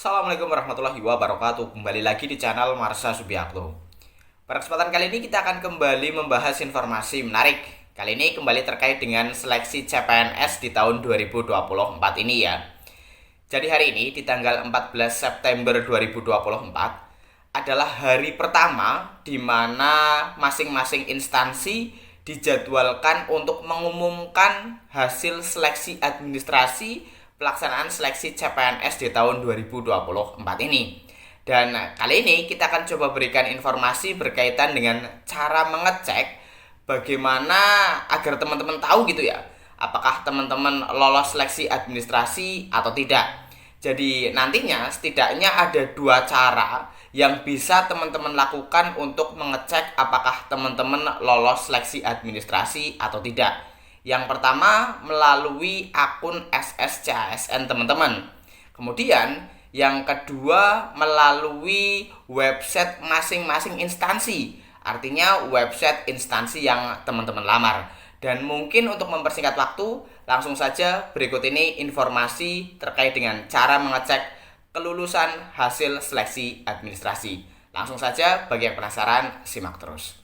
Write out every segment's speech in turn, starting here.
Assalamualaikum warahmatullahi wabarakatuh. Kembali lagi di channel Marsha Subiakto. Pada kesempatan kali ini kita akan kembali membahas informasi menarik. Kali ini kembali terkait dengan seleksi CPNS di tahun 2024 ini ya. Jadi hari ini di tanggal 14 September 2024 adalah hari pertama di mana masing-masing instansi dijadwalkan untuk mengumumkan hasil seleksi administrasi pelaksanaan seleksi CPNS di tahun 2024 ini. Dan kali ini kita akan coba berikan informasi berkaitan dengan cara mengecek bagaimana agar teman-teman tahu gitu ya, apakah teman-teman lolos seleksi administrasi atau tidak. Jadi nantinya setidaknya ada dua cara yang bisa teman-teman lakukan untuk mengecek apakah teman-teman lolos seleksi administrasi atau tidak. Yang pertama melalui akun SSCASN teman-teman. Kemudian yang kedua melalui website masing-masing instansi. Artinya website instansi yang teman-teman lamar. Dan mungkin untuk mempersingkat waktu, langsung saja berikut ini informasi terkait dengan cara mengecek kelulusan hasil seleksi administrasi. Langsung saja bagi yang penasaran, simak terus.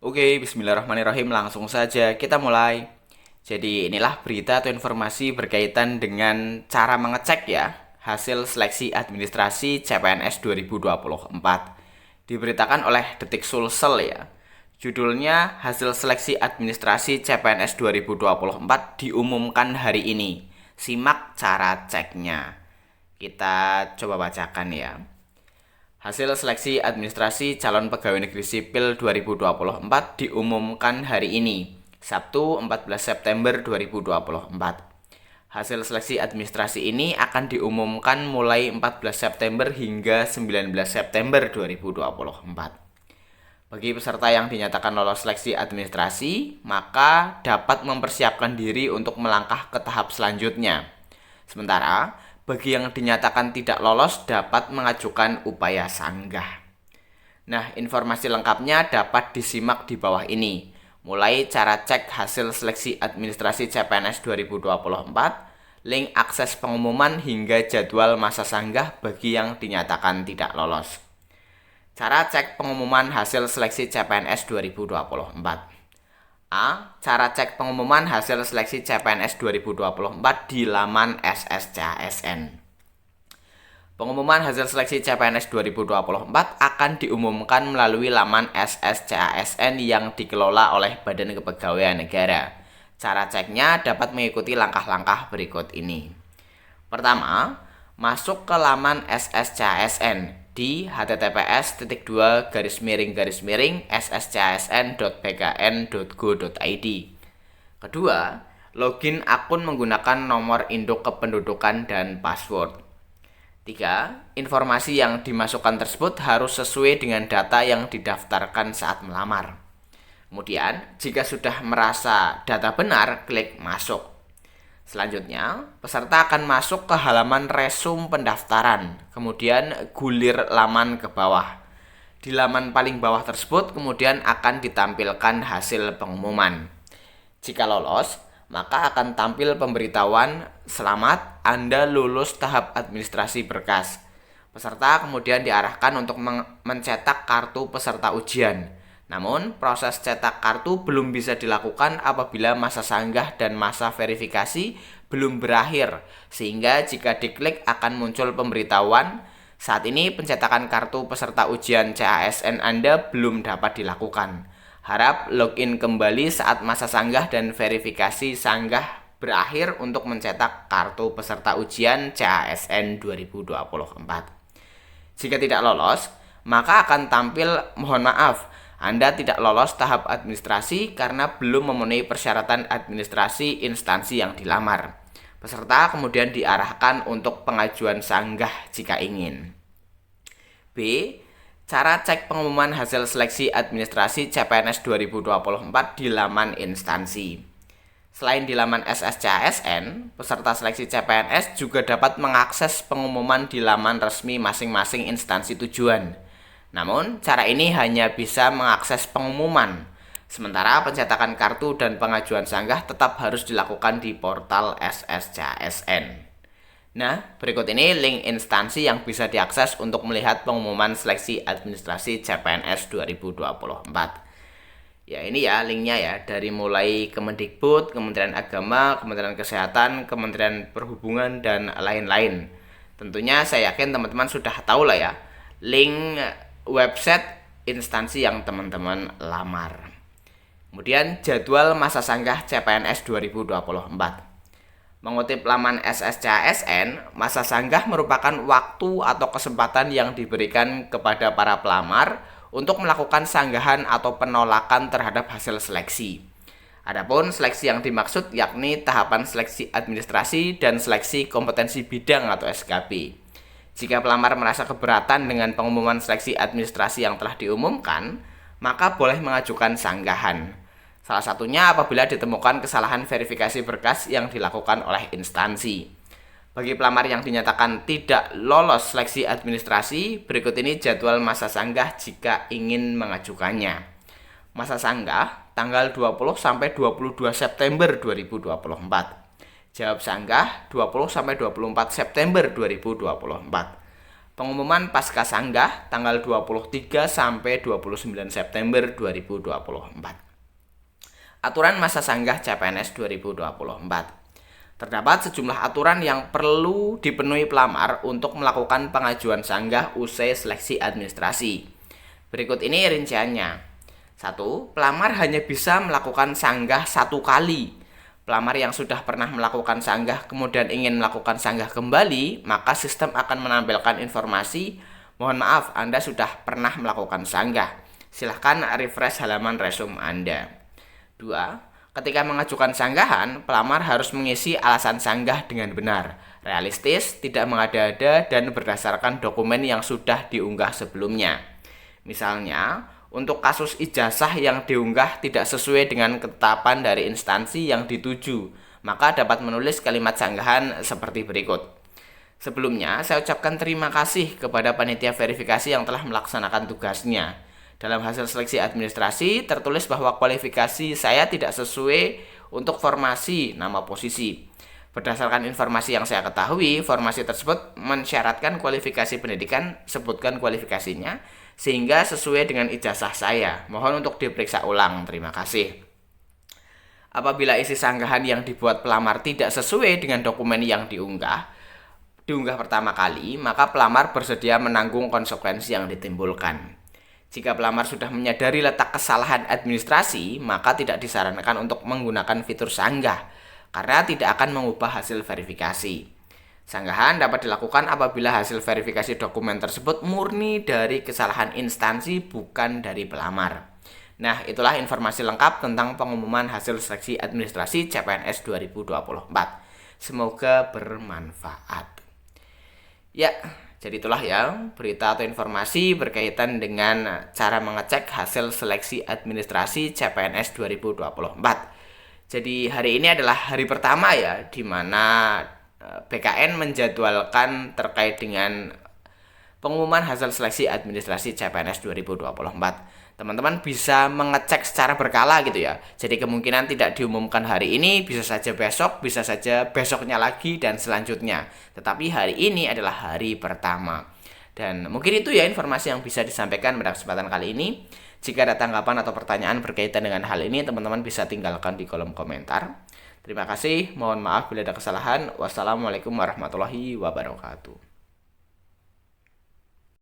Oke, bismillahirrahmanirrahim. Langsung saja kita mulai. Jadi inilah berita atau informasi berkaitan dengan cara mengecek ya hasil seleksi administrasi CPNS 2024. Diberitakan oleh Detik Sulsel ya. Judulnya hasil seleksi administrasi CPNS 2024 diumumkan hari ini. Simak cara ceknya. Kita coba bacakan ya. Hasil seleksi administrasi calon pegawai negeri sipil 2024 diumumkan hari ini, Sabtu 14 September 2024. Hasil seleksi administrasi ini akan diumumkan mulai 14 September hingga 19 September 2024. Bagi peserta yang dinyatakan lolos seleksi administrasi, maka dapat mempersiapkan diri untuk melangkah ke tahap selanjutnya. Sementara bagi yang dinyatakan tidak lolos dapat mengajukan upaya sanggah. Nah, informasi lengkapnya dapat disimak di bawah ini. Mulai cara cek hasil seleksi administrasi CPNS 2024, link akses pengumuman hingga jadwal masa sanggah bagi yang dinyatakan tidak lolos. Cara cek pengumuman hasil seleksi CPNS 2024. A. Cara cek pengumuman hasil seleksi CPNS 2024 di laman SSCASN. Pengumuman hasil seleksi CPNS 2024 akan diumumkan melalui laman SSCASN yang dikelola oleh Badan Kepegawaian Negara. Cara ceknya dapat mengikuti langkah-langkah berikut ini. Pertama, masuk ke laman SSCASN di https://sscsn.bkn.go.id. Kedua, login akun menggunakan nomor induk kependudukan dan password. 3. Informasi yang dimasukkan tersebut harus sesuai dengan data yang didaftarkan saat melamar. Kemudian, jika sudah merasa data benar, klik masuk. Selanjutnya, peserta akan masuk ke halaman resume pendaftaran, kemudian gulir laman ke bawah. Di laman paling bawah tersebut kemudian akan ditampilkan hasil pengumuman. Jika lolos, maka akan tampil pemberitahuan, "Selamat, Anda lulus tahap administrasi berkas." Peserta kemudian diarahkan untuk mencetak kartu peserta ujian. Namun, proses cetak kartu belum bisa dilakukan apabila masa sanggah dan masa verifikasi belum berakhir, sehingga jika diklik akan muncul pemberitahuan, "Saat ini pencetakan kartu peserta ujian CASN Anda belum dapat dilakukan. Harap login kembali saat masa sanggah dan verifikasi sanggah berakhir untuk mencetak kartu peserta ujian CASN 2024." Jika tidak lolos, maka akan tampil, "Mohon maaf, Anda tidak lolos tahap administrasi karena belum memenuhi persyaratan administrasi instansi yang dilamar." Peserta kemudian diarahkan untuk pengajuan sanggah jika ingin. B. Cara cek pengumuman hasil seleksi administrasi CPNS 2024 di laman instansi. Selain di laman SSCASN, peserta seleksi CPNS juga dapat mengakses pengumuman di laman resmi masing-masing instansi tujuan. Namun, cara ini hanya bisa mengakses pengumuman, sementara pencetakan kartu dan pengajuan sanggah tetap harus dilakukan di portal SSCASN. Nah, berikut ini link instansi yang bisa diakses untuk melihat pengumuman seleksi administrasi CPNS 2024. Ya ini ya linknya ya, dari mulai Kemendikbud, Kementerian Agama, Kementerian Kesehatan, Kementerian Perhubungan, dan lain-lain. Tentunya saya yakin teman-teman sudah tahu lah ya, link website instansi yang teman-teman lamar. Kemudian jadwal masa sanggah CPNS 2024. Mengutip laman SSCASN, masa sanggah merupakan waktu atau kesempatan yang diberikan kepada para pelamar untuk melakukan sanggahan atau penolakan terhadap hasil seleksi. Adapun seleksi yang dimaksud yakni tahapan seleksi administrasi dan seleksi kompetensi bidang atau SKB. Jika pelamar merasa keberatan dengan pengumuman seleksi administrasi yang telah diumumkan, maka boleh mengajukan sanggahan. Salah satunya apabila ditemukan kesalahan verifikasi berkas yang dilakukan oleh instansi. Bagi pelamar yang dinyatakan tidak lolos seleksi administrasi, berikut ini jadwal masa sanggah jika ingin mengajukannya. Masa sanggah tanggal 20 sampai 22 September 2024. Jawab sanggah 20 sampai 24 September 2024. Pengumuman pasca sanggah tanggal 23 sampai 29 September 2024. Aturan masa sanggah CPNS 2024. Terdapat sejumlah aturan yang perlu dipenuhi pelamar untuk melakukan pengajuan sanggah usai seleksi administrasi. Berikut ini rinciannya. 1. Pelamar hanya bisa melakukan sanggah 1 kali. Pelamar yang sudah pernah melakukan sanggah kemudian ingin melakukan sanggah kembali, maka sistem akan menampilkan informasi, "Mohon maaf, Anda sudah pernah melakukan sanggah. Silahkan refresh halaman resume Anda." 2. Ketika mengajukan sanggahan, pelamar harus mengisi alasan sanggah dengan benar, realistis, tidak mengada-ada, dan berdasarkan dokumen yang sudah diunggah sebelumnya. Misalnya, untuk kasus ijazah yang diunggah tidak sesuai dengan ketetapan dari instansi yang dituju, maka dapat menulis kalimat sanggahan seperti berikut. Sebelumnya, saya ucapkan terima kasih kepada panitia verifikasi yang telah melaksanakan tugasnya. Dalam hasil seleksi administrasi tertulis bahwa kualifikasi saya tidak sesuai untuk formasi nama posisi. Berdasarkan informasi yang saya ketahui, formasi tersebut mensyaratkan kualifikasi pendidikan, sebutkan kualifikasinya, sehingga sesuai dengan ijazah saya. Mohon untuk diperiksa ulang, terima kasih. Apabila isi sanggahan yang dibuat pelamar tidak sesuai dengan dokumen yang diunggah pertama kali, maka pelamar bersedia menanggung konsekuensi yang ditimbulkan. Jika pelamar sudah menyadari letak kesalahan administrasi, maka tidak disarankan untuk menggunakan fitur sanggah, karena tidak akan mengubah hasil verifikasi. Sanggahan dapat dilakukan apabila hasil verifikasi dokumen tersebut murni dari kesalahan instansi, bukan dari pelamar. Nah, itulah informasi lengkap tentang pengumuman hasil seleksi administrasi CPNS 2024. Semoga bermanfaat. Ya, jadi itulah ya berita atau informasi berkaitan dengan cara mengecek hasil seleksi administrasi CPNS 2024. Jadi hari ini adalah hari pertama ya di mana BKN menjadwalkan terkait dengan pengumuman hasil seleksi administrasi CPNS 2024. Teman-teman bisa mengecek secara berkala gitu ya. Jadi kemungkinan tidak diumumkan hari ini, bisa saja besok, bisa saja besoknya lagi, dan selanjutnya. Tetapi hari ini adalah hari pertama. Dan mungkin itu ya informasi yang bisa disampaikan pada kesempatan kali ini. Jika ada tanggapan atau pertanyaan berkaitan dengan hal ini, teman-teman bisa tinggalkan di kolom komentar. Terima kasih, mohon maaf bila ada kesalahan. Wassalamualaikum warahmatullahi wabarakatuh.